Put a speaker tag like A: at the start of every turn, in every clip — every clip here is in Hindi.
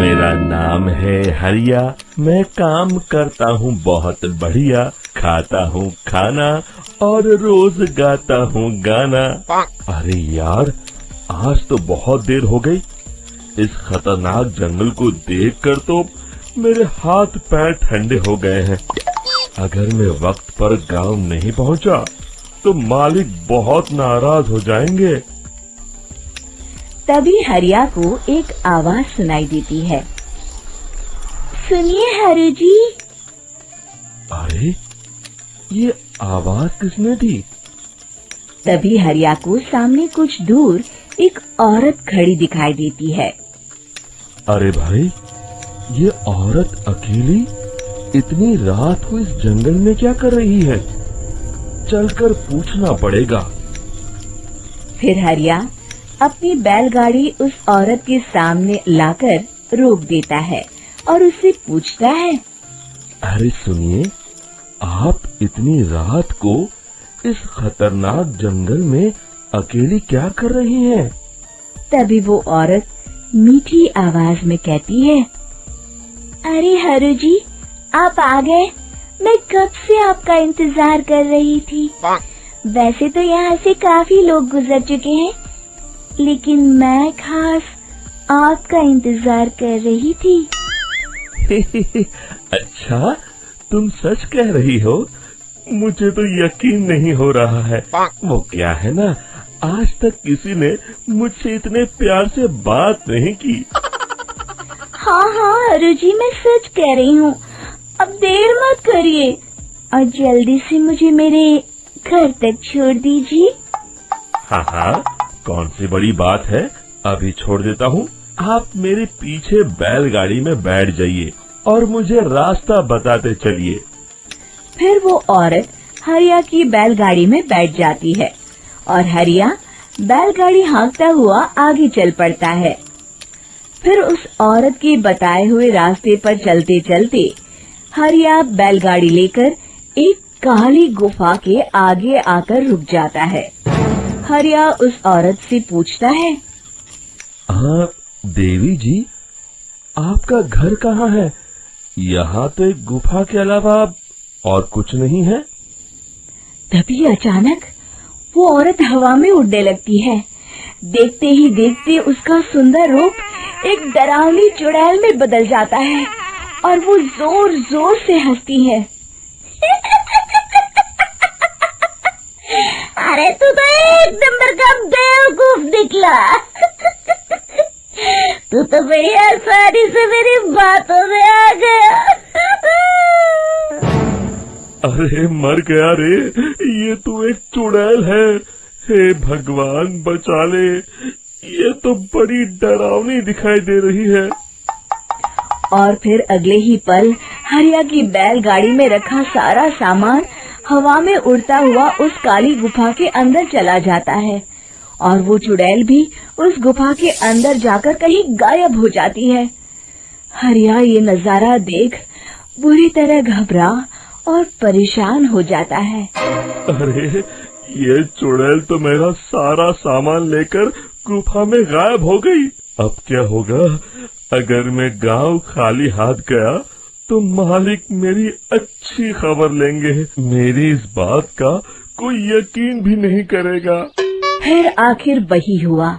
A: मेरा नाम है हरिया, मैं काम करता हूँ बहुत बढ़िया, खाता हूँ खाना और रोज गाता हूँ गाना। अरे यार, आज तो बहुत देर हो गई। इस खतरनाक जंगल को देखकर तो मेरे हाथ पैर ठंडे हो गए हैं। अगर मैं वक्त पर गांव नहीं पहुंचा तो मालिक बहुत नाराज हो जाएंगे।
B: तभी हरिया को एक आवाज सुनाई देती है। सुनिए हरु जी।
A: अरे, ये आवाज किसने दी?
B: तभी हरिया को सामने कुछ दूर एक औरत खड़ी दिखाई देती है।
A: अरे भाई, ये औरत अकेली इतनी रात को इस जंगल में क्या कर रही है? चलकर पूछना पड़ेगा।
B: फिर हरिया अपनी बैलगाड़ी उस औरत के सामने लाकर रोक देता है और उससे पूछता है।
A: अरे सुनिए, आप इतनी रात को इस खतरनाक जंगल में अकेली क्या कर रही हैं?
B: तभी वो औरत मीठी आवाज में कहती है। अरे हरु जी, आप आ गए। मैं कब से आपका इंतजार कर रही थी। वैसे तो यहाँ से काफी लोग गुजर चुके हैं, लेकिन मैं खास आपका इंतजार कर रही थी।
A: अच्छा, तुम सच कह रही हो? मुझे तो यकीन नहीं हो रहा है। वो क्या है ना, आज तक किसी ने मुझसे इतने प्यार से बात नहीं की।
B: हाँ हाँ हरु जी, मैं सच कह रही हूँ। अब देर मत करिए और जल्दी से मुझे मेरे घर तक छोड़ दीजिए।
A: हाँ हाँ, कौन सी बड़ी बात है, अभी छोड़ देता हूँ। आप मेरे पीछे बैलगाड़ी में बैठ जाइए और मुझे रास्ता बताते चलिए।
B: फिर वो औरत हरिया की बैलगाड़ी में बैठ जाती है और हरिया बैलगाड़ी हाँकता हुआ आगे चल पड़ता है। फिर उस औरत के बताए हुए रास्ते पर चलते चलते हरिया बैलगाड़ी लेकर एक काली गुफा के आगे आकर रुक जाता है। हरिया उस औरत से पूछता है।
A: हाँ देवी जी, आपका घर कहाँ है? यहाँ तो एक गुफा के अलावा और कुछ नहीं है।
B: तभी अचानक वो औरत हवा में उड़ने लगती है। देखते ही देखते उसका सुंदर रूप एक डरावनी चुड़ैल में बदल जाता है और वो जोर जोर से हंसती है। अरे तू तो एक नंबर का बेवकूफ निकला। तू तो बड़ी आसानी से मेरी बातों में आ गया।
A: अरे मर गया रे, ये तो एक चुड़ैल है। हे भगवान बचा ले, ये तो बड़ी डरावनी दिखाई दे रही है।
B: और फिर अगले ही पल हरिया की बैलगाड़ी में रखा सारा सामान हवा में उड़ता हुआ उस काली गुफा के अंदर चला जाता है और वो चुड़ैल भी उस गुफा के अंदर जाकर कहीं गायब हो जाती है। हरिया ये नजारा देख बुरी तरह घबरा और परेशान हो जाता है।
A: अरे, ये चुड़ैल तो मेरा सारा सामान लेकर गुफा में गायब हो गई। अब क्या होगा? अगर मैं गांव खाली हाथ गया तो मालिक मेरी अच्छी खबर लेंगे। मेरी इस बात का कोई यकीन भी नहीं करेगा।
B: फिर आखिर वही हुआ।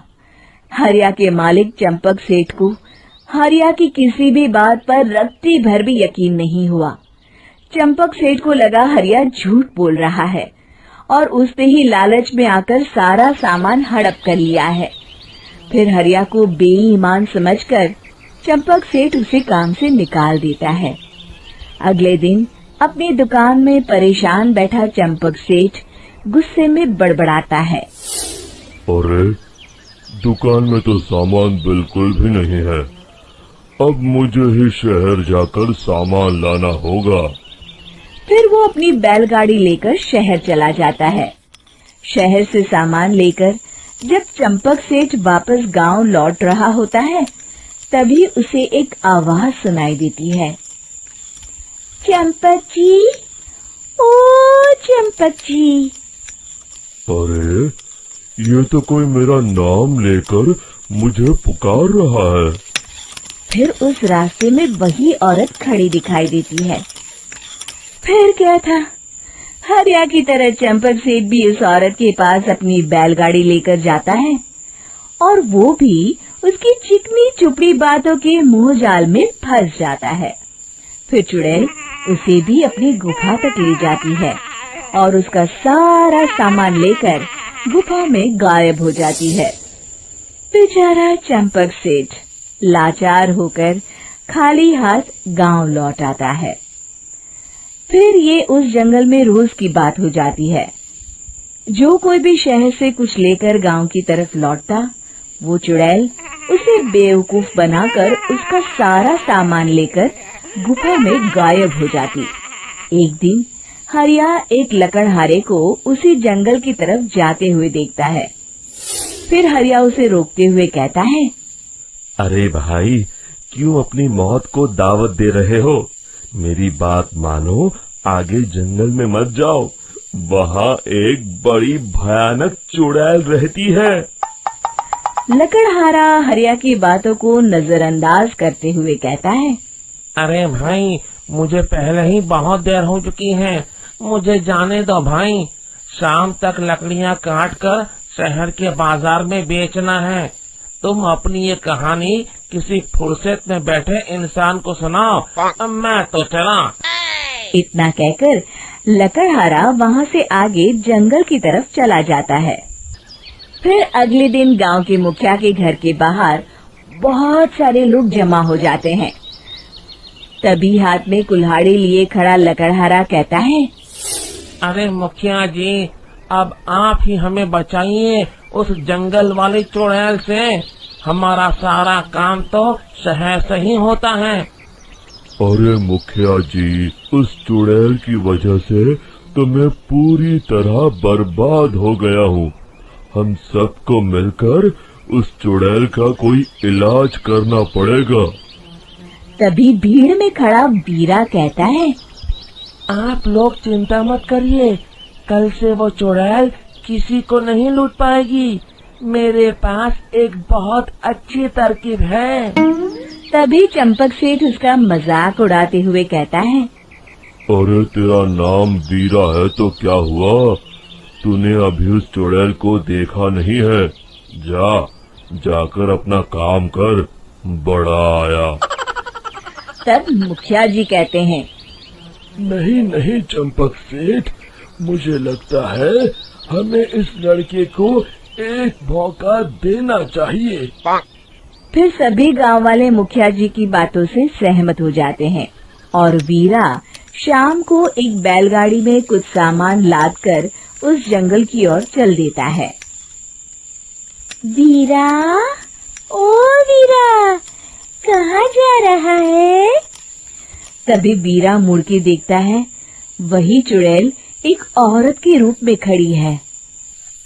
B: हरिया के मालिक चंपक सेठ को हरिया की किसी भी बात पर रत्ती भर भी यकीन नहीं हुआ। चंपक सेठ को लगा हरिया झूठ बोल रहा है और उसने ही लालच में आकर सारा सामान हड़प कर लिया है। फिर हरिया को बेईमान समझकर चंपक सेठ उसे काम से निकाल देता है। अगले दिन अपनी दुकान में परेशान बैठा चंपक सेठ गुस्से में बड़बड़ाता है।
A: अरे, दुकान में तो सामान बिल्कुल भी नहीं है। अब मुझे ही शहर जाकर सामान लाना होगा।
B: फिर वो अपनी बैलगाड़ी लेकर शहर चला जाता है। शहर से सामान लेकर जब चंपक सेठ वापस गांव लौट रहा होता है, तभी उसे एक आवाज सुनाई देती है। चंपक जी, ओ चंपक जी।
A: अरे, ये तो कोई मेरा नाम लेकर मुझे पुकार रहा है।
B: फिर उस रास्ते में वही औरत खड़ी दिखाई देती है। फिर क्या था, हरिया की तरह चंपक सेठ भी उस औरत के पास अपनी बैलगाड़ी लेकर जाता है और वो भी उसकी चिकनी चुपड़ी बातों के मुंह जाल में फंस जाता है। फिर चुड़ैल उसे भी अपनी गुफा तक ले जाती है और उसका सारा सामान लेकर गुफा में गायब हो जाती है। बेचारा चंपक सेठ लाचार होकर खाली हाथ गांव लौट आता है। फिर ये उस जंगल में रोज की बात हो जाती है। जो कोई भी शहर से कुछ लेकर गांव की तरफ लौटता, वो चुड़ैल उसे बेवकूफ बनाकर उसका सारा सामान लेकर गुफा में गायब हो जाती। एक दिन हरिया एक लकड़हारे को उसी जंगल की तरफ जाते हुए देखता है। फिर हरिया उसे रोकते हुए कहता है,
A: अरे भाई, क्यों अपनी मौत को दावत दे रहे हो? मेरी बात मानो, आगे जंगल में मत जाओ, वहाँ एक बड़ी भयानक चुड़ैल रहती है।
B: लकड़हारा हरिया की बातों को नजरअंदाज करते हुए कहता है,
C: अरे भाई, मुझे पहले ही बहुत देर हो चुकी है, मुझे जाने दो भाई। शाम तक लकड़ियाँ काट कर शहर के बाजार में बेचना है। तुम अपनी ये कहानी किसी फुर्सत में बैठे इंसान को सुनाओ, मैं तो चला।
B: इतना कहकर लकड़हारा वहाँ से आगे जंगल की तरफ चला जाता है। फिर अगले दिन गांव के मुखिया के घर के बाहर बहुत सारे लोग जमा हो जाते हैं। तभी हाथ में कुल्हाड़ी लिए खड़ा लकड़हारा कहता है,
C: अरे मुखिया जी, अब आप ही हमें बचाइए उस जंगल वाली चुड़ैल से। हमारा सारा काम तो शहर से ही होता है।
A: अरे मुखिया जी, उस चुड़ैल की वजह से तो मैं पूरी तरह बर्बाद हो गया हूँ। हम सबको मिलकर उस चुड़ैल का कोई इलाज करना पड़ेगा।
B: तभी भीड़ में खड़ा वीरा कहता है,
C: आप लोग चिंता मत करिए, कल से वो चुड़ैल किसी को नहीं लूट पाएगी। मेरे पास एक बहुत अच्छी तरकीब है।
B: तभी चंपक सेठ उसका मजाक उड़ाते हुए कहता है,
A: अरे तेरा नाम वीरा है तो क्या हुआ? तूने अभी उस चुड़ैल को देखा नहीं है? जाकर अपना काम कर, बड़ा आया।
B: तब मुखिया जी कहते हैं,
A: नहीं चंपक सेठ, मुझे लगता है हमें इस लड़के को एक मौका देना चाहिए।
B: फिर सभी गांव वाले मुखिया जी की बातों से सहमत हो जाते हैं और वीरा शाम को एक बैलगाड़ी में कुछ सामान लादकर उस जंगल की ओर चल देता है। वीरा, ओ वीरा, कहाँ जा रहा है? तभी वीरा मुड़ के देखता है, वही चुड़ैल एक औरत के रूप में खड़ी है।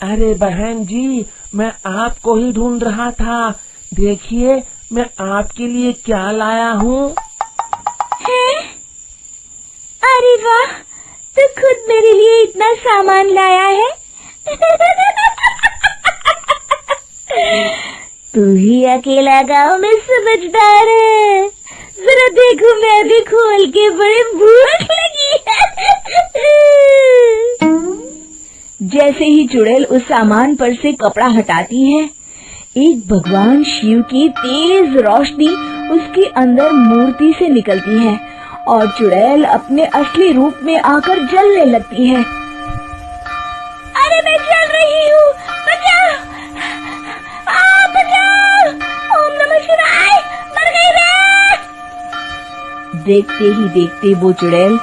C: अरे बहन जी, मैं आपको ही ढूंढ रहा था। देखिए, मैं आपके लिए क्या लाया हूँ।
B: अरे वाह, तू खुद मेरे लिए इतना सामान लाया है। तू ही अकेला गांव में समझदार है। जरा देखो, मैं भी खोल के, बड़े भूख लगी है। जैसे ही चुड़ैल उस सामान पर से कपड़ा हटाती है, एक भगवान शिव की तेज रोशनी उसके अंदर मूर्ति से निकलती है और चुड़ैल अपने असली रूप में आकर जलने लगती है। अरे मैं जल रही हूँ, बचाओ! बचाओ! ओम नमः शिवाय, मर गई मैं! देखते ही देखते वो चुड़ैल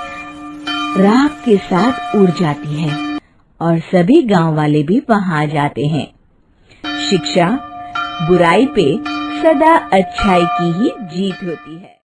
B: राख के साथ उड़ जाती है और सभी गांव वाले भी वहां जाते हैं। शिक्षा बुराई पे सदा अच्छाई की ही जीत होती है।